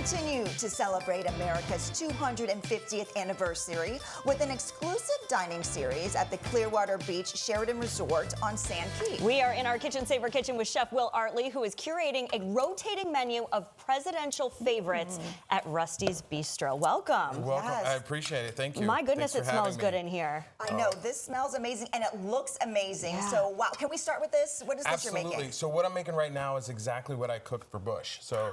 continue to celebrate America's 250th anniversary with an exclusive dining series at the Clearwater Beach Sheraton Resort on Sand Key. We are in our Kitchen Saver kitchen with Chef Will Artley, who is curating a rotating menu of presidential favorites at Rusty's Bistro. Welcome. You're welcome. Yes. I appreciate it. Thank you. My goodness, it smells good me. in here. I know, this smells amazing and it looks amazing. Yeah. So, wow, can we start with this? What is this Absolutely. you're making? So what I'm making right now is exactly what I cooked for Bush. So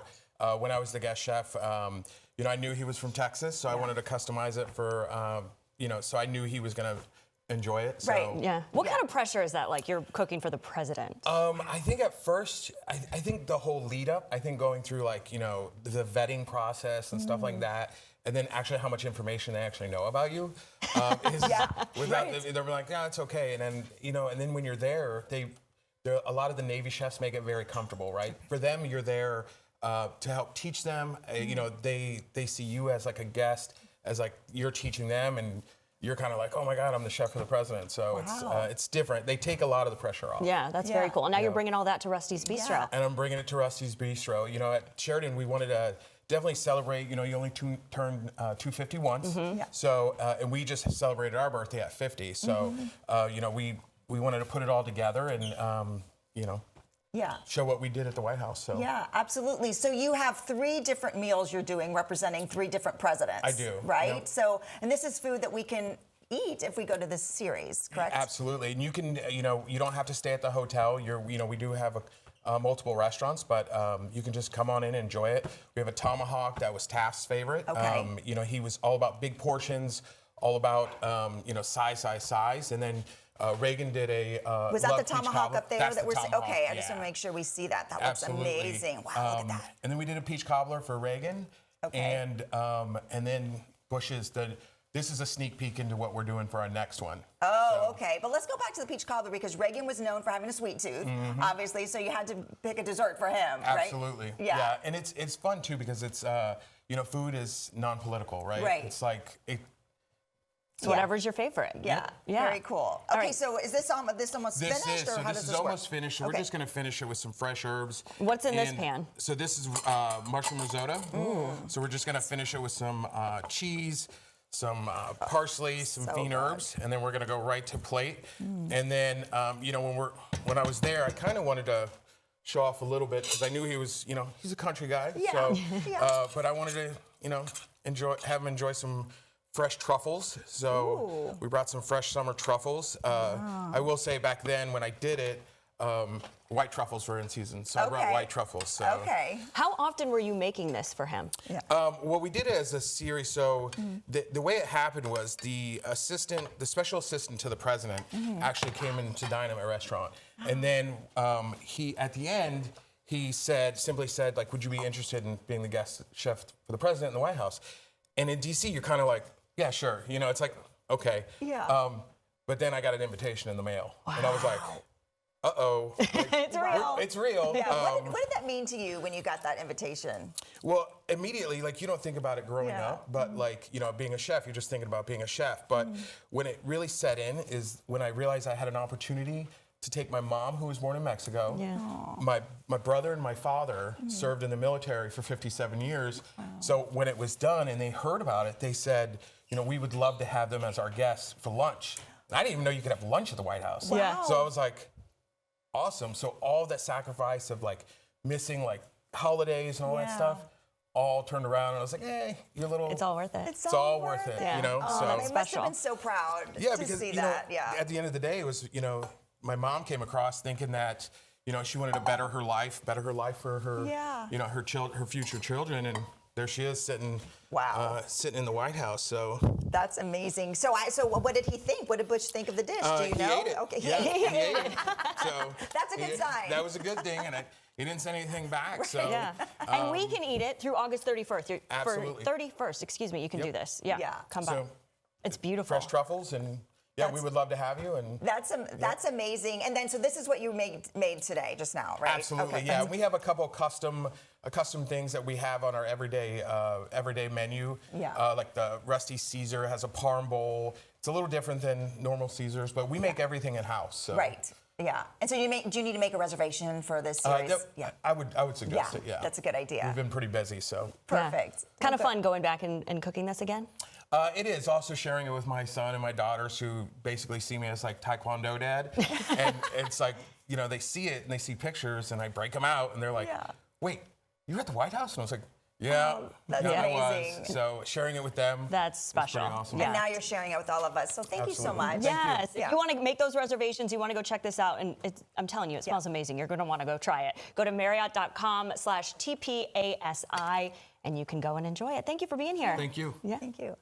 when I was the guest chef, you know, I knew he was from Texas, so I wanted to customize it for, you know, so I knew he was going to enjoy it. So. Right. Yeah. What kind of pressure is that like you're cooking for the president? I think at first, I think the whole lead up, I think going through like, you know, the vetting process and stuff like that, and then actually how much information they actually know about you. Is they're like, yeah, it's okay. And then, you know, and then when you're there, a lot of the Navy chefs make it very comfortable, right? For them, you're there to help teach them. You know, they see you as like a guest, as like you're teaching them, and you're kind of like, oh my God, I'm the chef for the president. So it's different. They take a lot of the pressure off. Yeah, that's very cool. And now you're bringing all that to Rusty's Bistro. Yeah. And I'm bringing it to Rusty's Bistro. You know, at Sheraton, we wanted to definitely celebrate. You know, you only turn 250 once. So, and we just celebrated our birthday at 50. So, you know, we wanted to put it all together and, you know, show what we did at the White House. So. Yeah, absolutely. So you have 3 different meals you're doing representing 3 different presidents. I do. Right? Yep. So, and this is food that we can eat if we go to this series, correct? Absolutely. And you can, you know, you don't have to stay at the hotel. You know, we do have multiple restaurants, but you can just come on in and enjoy it. We have a tomahawk that was Taft's favorite. Okay. You know, he was all about big portions, all about, you know, size. And then Reagan did a was that the tomahawk up there That's that the we're seeing? tomahawk, Okay, I just want to make sure we see that. That looks amazing. Wow, look at that. And then we did a peach cobbler for Reagan. Okay. And then Bush's this is a sneak peek into what we're doing for our next one. Oh, okay. But let's go back to the peach cobbler because Reagan was known for having a sweet tooth, obviously. So you had to pick a dessert for him, right? Absolutely. Yeah. And it's fun too because it's you know, food is non-political, right? Right. It's like So whatever's your favorite. Yeah. Very cool. Okay, right. so is this almost finished, or how does this work? Almost finished. So we're just going to finish it with some fresh herbs. What's in this pan? So this is mushroom risotto. So we're just going to finish it with some cheese, some parsley, some bean herbs, and then we're going to go right to plate. And then, you know, when I was there, I kind of wanted to show off a little bit because I knew he was, you know, he's a country guy. Yeah. So, but I wanted to, you know, have him enjoy some fresh truffles. So we brought some fresh summer truffles. I will say back then when I did it, white truffles were in season, so I brought white truffles. So. Okay. How often were you making this for him? Yeah. Well, we did it as a series. So the way it happened was the special assistant to the president, actually came in to dine at my restaurant, and then he, at the end, he simply said, like, would you be interested in being the guest chef for the president in the White House? And in DC, you're kind of like, yeah, sure. You know, it's like, okay. Yeah. But then I got an invitation in the mail, and I was like, uh-oh. Like, It's real. It's real. Yeah. What did that mean to you when you got that invitation? Well, immediately, like, you don't think about it growing up, but like, you know, being a chef, you're just thinking about being a chef. But when it really set in is when I realized I had an opportunity to take my mom, who was born in Mexico. Yeah. My brother and my father served in the military for 57 years. So when it was done and they heard about it, they said, you know, we would love to have them as our guests for lunch. And I didn't even know you could have lunch at the White House. Yeah. So I was like, awesome. So all that sacrifice of like missing like holidays and all that stuff, all turned around, and I was like, hey, you're a little. It's all worth it. It's all worth it, you know. Oh, So they must have been so proud to see you know, that. Yeah. At the end of the day, it was, you know, my mom came across thinking that, you know, she wanted to better her life for her, you know, her future children, and there she is sitting, sitting in the White House. So That's amazing. So what did he think? What did Bush think of the dish? Do you know? Ate it. Okay. Yeah, he ate it. So That's a good sign. That was a good thing, and he didn't say anything back. So Yeah. And we can eat it through August 31st. Absolutely. 31st, excuse me, you can do this. Yeah. Come by. So, it's beautiful. fresh truffles, and we would love to have you. And that's amazing. And then, so this is what you made today, just now, right? Absolutely, okay. yeah. We have a couple custom things that we have on our everyday menu. Yeah. Like the Rusty Caesar has a parm bowl. It's a little different than normal Caesars, but we make everything in house. So. Right. Yeah. And so do you need to make a reservation for this series? Yeah. I would suggest it. Yeah. That's a good idea. We've been pretty busy, so. Perfect. Kind of fun going back and cooking this again. It is also sharing it with my son and my daughters, who basically see me as like Taekwondo dad, and it's like, you know, they see it and they see pictures, and I break them out, and they're like, "Wait, you were at the White House?" And I was like, "Yeah, that's I amazing. was." So sharing it with them, That's special. pretty awesome. And now you're sharing it with all of us. So thank you so much. Yes, Yeah. if you want to make those reservations, you want to go check this out, and I'm telling you, it smells amazing. You're going to want to go try it. Go to Marriott.com/TPASI, and you can go and enjoy it. Thank you for being here. Thank you. Yeah. Thank you.